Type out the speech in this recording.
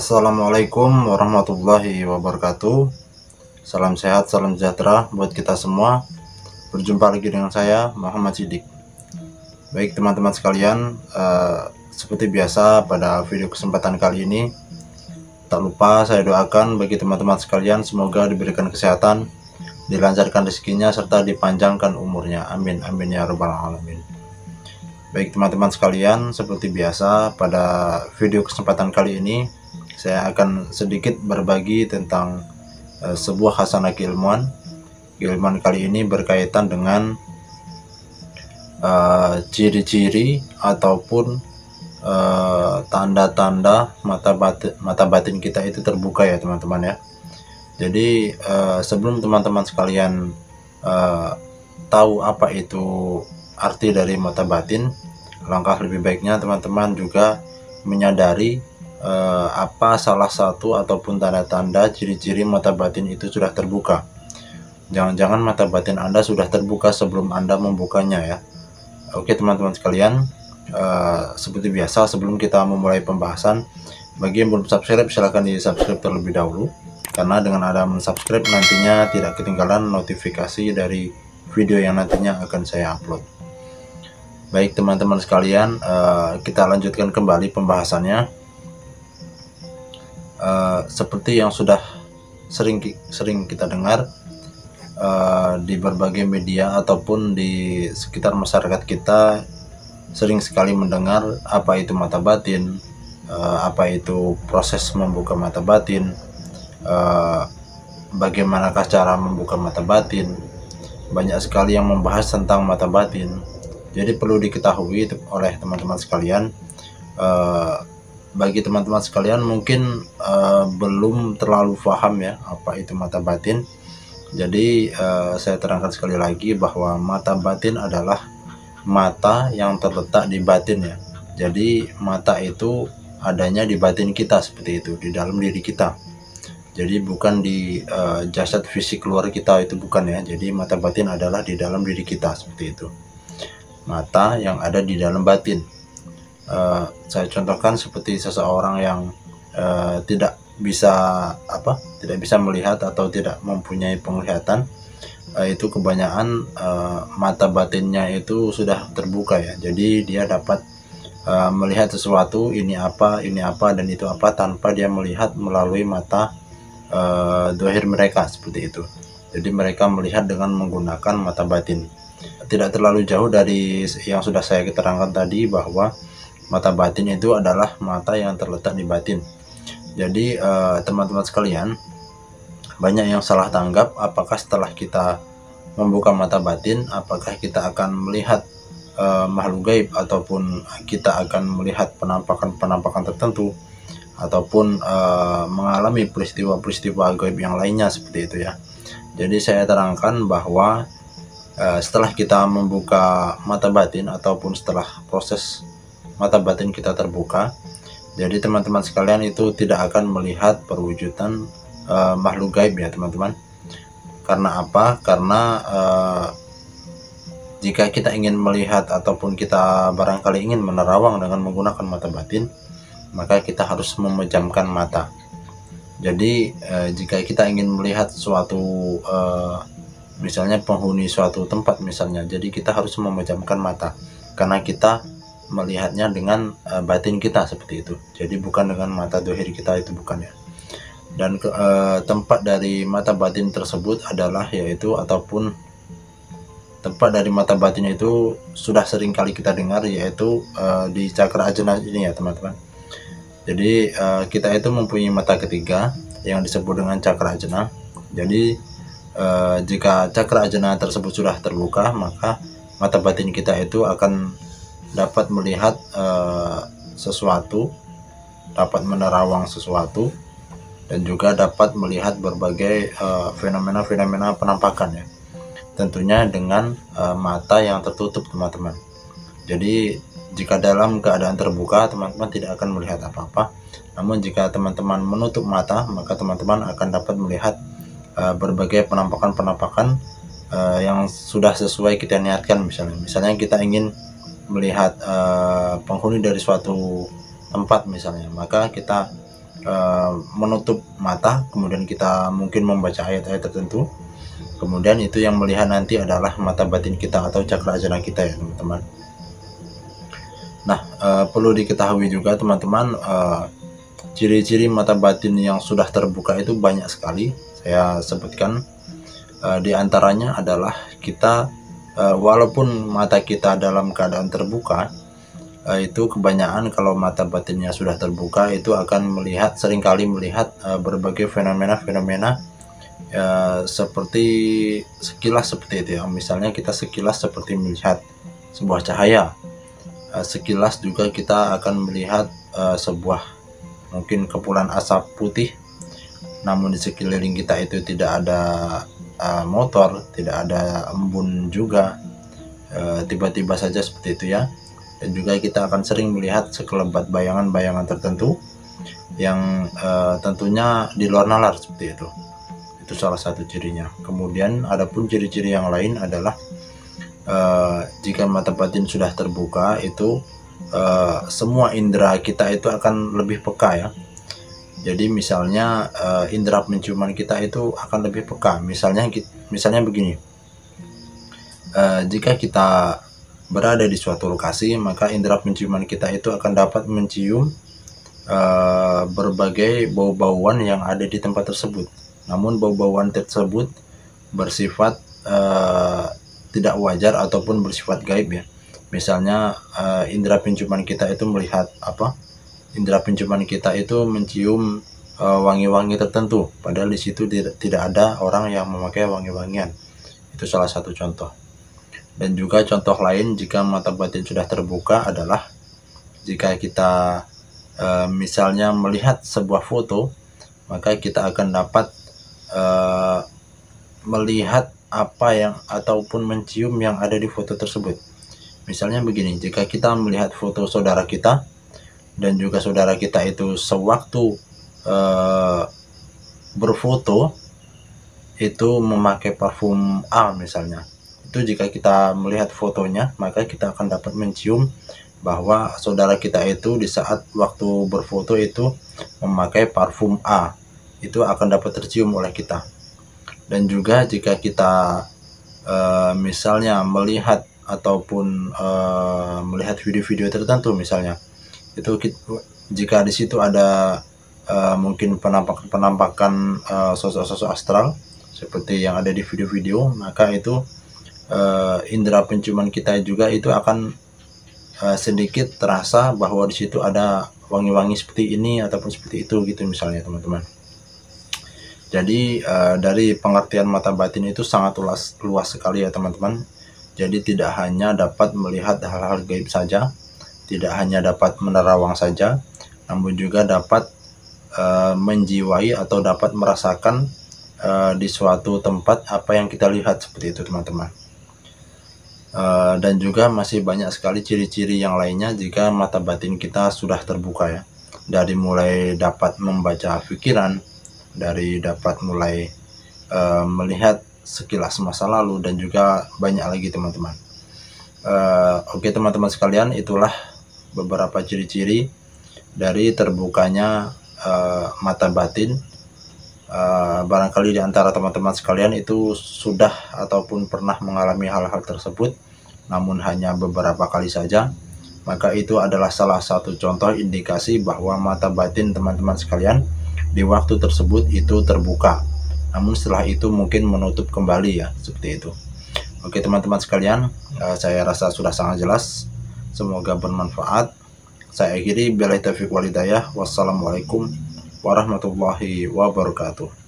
Assalamualaikum warahmatullahi wabarakatuh. Salam sehat, salam sejahtera buat kita semua. Berjumpa lagi dengan saya Muhammad Sidik. Baik teman-teman sekalian, seperti biasa pada video kesempatan kali ini, tak lupa saya doakan bagi teman-teman sekalian semoga diberikan kesehatan, dilancarkan rezekinya, serta dipanjangkan umurnya. Amin amin ya rabbal alamin. Baik teman-teman sekalian, seperti biasa pada video kesempatan kali ini saya akan sedikit berbagi tentang sebuah khasanah keilmuan. Keilmuan kali ini berkaitan dengan ciri-ciri ataupun tanda-tanda mata batin kita itu terbuka ya teman-teman ya. Jadi sebelum teman-teman sekalian tahu apa itu arti dari mata batin, langkah lebih baiknya teman-teman juga menyadari apa salah satu ataupun tanda-tanda ciri-ciri mata batin itu sudah terbuka. Jangan-jangan mata batin Anda sudah terbuka sebelum Anda membukanya ya. Oke teman-teman sekalian, seperti biasa sebelum kita memulai pembahasan, bagi yang belum subscribe silahkan di subscribe terlebih dahulu, karena dengan Anda mensubscribe nantinya tidak ketinggalan notifikasi dari video yang nantinya akan saya upload. Baik teman-teman sekalian, kita lanjutkan kembali pembahasannya. Seperti yang sudah sering kita dengar di berbagai media ataupun di sekitar masyarakat kita, sering sekali mendengar apa itu mata batin, apa itu proses membuka mata batin, bagaimanakah cara membuka mata batin. Banyak sekali yang membahas tentang mata batin. Jadi perlu diketahui oleh teman-teman sekalian, bagi teman-teman sekalian mungkin belum terlalu paham ya apa itu mata batin. Jadi saya terangkan sekali lagi bahwa mata batin adalah mata yang terletak di batin ya. Jadi mata itu adanya di batin kita, seperti itu, di dalam diri kita. Jadi bukan di jasad fisik luar kita, itu bukan ya. Jadi mata batin adalah di dalam diri kita, seperti itu. Mata yang ada di dalam batin. Saya contohkan seperti seseorang yang tidak bisa melihat atau tidak mempunyai penglihatan, itu kebanyakan mata batinnya itu sudah terbuka ya. Jadi dia dapat melihat sesuatu, ini apa dan itu apa, tanpa dia melihat melalui mata dohir mereka, seperti itu. Jadi mereka melihat dengan menggunakan mata batin. Tidak terlalu jauh dari yang sudah saya keterangkan tadi, bahwa mata batin itu adalah mata yang terletak di batin. Jadi teman-teman sekalian, banyak yang salah tanggap apakah setelah kita membuka mata batin, apakah kita akan melihat makhluk gaib, ataupun kita akan melihat penampakan tertentu, ataupun mengalami peristiwa-peristiwa gaib yang lainnya, seperti itu ya. Jadi saya terangkan bahwa setelah kita membuka mata batin ataupun setelah proses mata batin kita terbuka, jadi teman-teman sekalian itu tidak akan melihat perwujudan makhluk gaib ya teman-teman. Karena apa? Karena jika kita ingin melihat ataupun kita barangkali ingin menerawang dengan menggunakan mata batin, maka kita harus memejamkan mata. Jadi jika kita ingin melihat suatu misalnya penghuni suatu tempat misalnya, jadi kita harus memejamkan mata, karena kita melihatnya dengan batin kita, seperti itu. Jadi bukan dengan mata dohir kita, itu bukan ya. Dan tempat dari mata batin tersebut adalah ataupun tempat dari mata batin itu sudah sering kali kita dengar, yaitu di cakra ajna ini ya teman-teman. Jadi kita itu mempunyai mata ketiga yang disebut dengan cakra ajna. Jadi jika cakra ajna tersebut sudah terbuka, maka mata batin kita itu akan dapat melihat sesuatu, dapat menerawang sesuatu, dan juga dapat melihat berbagai fenomena-fenomena penampakan ya. Tentunya dengan mata yang tertutup teman-teman. Jadi jika dalam keadaan terbuka, teman-teman tidak akan melihat apa-apa. Namun jika teman-teman menutup mata, maka teman-teman akan dapat melihat berbagai penampakan-penampakan yang sudah sesuai kita niatkan. Misalnya kita ingin melihat penghuni dari suatu tempat misalnya, maka kita menutup mata, kemudian kita mungkin membaca ayat-ayat tertentu, kemudian itu yang melihat nanti adalah mata batin kita atau cakra ajna kita ya teman-teman. Nah, perlu diketahui juga teman-teman, ciri-ciri mata batin yang sudah terbuka itu banyak sekali. Saya sebutkan, di antaranya adalah kita walaupun mata kita dalam keadaan terbuka, itu kebanyakan kalau mata batinnya sudah terbuka itu akan seringkali melihat berbagai fenomena-fenomena seperti sekilas seperti itu ya. Misalnya kita sekilas seperti melihat sebuah cahaya, sekilas juga kita akan melihat sebuah mungkin kepulan asap putih, namun di sekeliling kita itu tidak ada motor, tidak ada embun juga, tiba-tiba saja seperti itu ya. Dan juga kita akan sering melihat sekelebat bayangan-bayangan tertentu yang tentunya di luar nalar seperti itu. Itu salah satu cirinya. Kemudian adapun ciri-ciri yang lain adalah jika mata batin sudah terbuka itu semua indera kita itu akan lebih peka ya. Jadi misalnya indera penciuman kita itu akan lebih peka. Misalnya begini, jika kita berada di suatu lokasi, maka indera penciuman kita itu akan dapat mencium berbagai bau-bauan yang ada di tempat tersebut. Namun bau-bauan tersebut bersifat tidak wajar ataupun bersifat gaib ya. Misalnya indera penciuman kita itu melihat indera penciuman kita itu mencium wangi-wangi tertentu, padahal di situ tidak ada orang yang memakai wangi-wangian. Itu salah satu contoh. Dan juga contoh lain jika mata batin sudah terbuka adalah jika kita misalnya melihat sebuah foto, maka kita akan dapat melihat apa yang ataupun mencium yang ada di foto tersebut. Misalnya begini, jika kita melihat foto saudara kita dan juga saudara kita itu sewaktu berfoto itu memakai parfum A misalnya, itu jika kita melihat fotonya maka kita akan dapat mencium bahwa saudara kita itu di saat waktu berfoto itu memakai parfum A, itu akan dapat tercium oleh kita. Dan juga jika kita misalnya melihat ataupun melihat video-video tertentu misalnya, itu jika di situ ada mungkin penampakan sosok-sosok astral seperti yang ada di video-video, maka itu indera penciuman kita juga itu akan sedikit terasa bahwa di situ ada wangi-wangi seperti ini ataupun seperti itu gitu misalnya teman-teman. Jadi dari pengertian mata batin itu sangat luas sekali ya teman-teman. Jadi tidak hanya dapat melihat hal-hal gaib saja, tidak hanya dapat menerawang saja, namun juga dapat menjiwai atau dapat merasakan di suatu tempat apa yang kita lihat seperti itu teman-teman. Dan juga masih banyak sekali ciri-ciri yang lainnya jika mata batin kita sudah terbuka ya. Dari mulai dapat membaca pikiran, dari dapat mulai melihat sekilas masa lalu, dan juga banyak lagi teman-teman. Oke teman-teman sekalian, itulah beberapa ciri-ciri dari terbukanya mata batin. Barangkali di antara teman-teman sekalian itu sudah ataupun pernah mengalami hal-hal tersebut, namun hanya beberapa kali saja, maka itu adalah salah satu contoh indikasi bahwa mata batin teman-teman sekalian di waktu tersebut itu terbuka, namun setelah itu mungkin menutup kembali ya, seperti itu. Oke teman-teman sekalian, saya rasa sudah sangat jelas, semoga bermanfaat. Saya akhiri, billahi taufiq wal hidayah. Wassalamualaikum warahmatullahi wabarakatuh.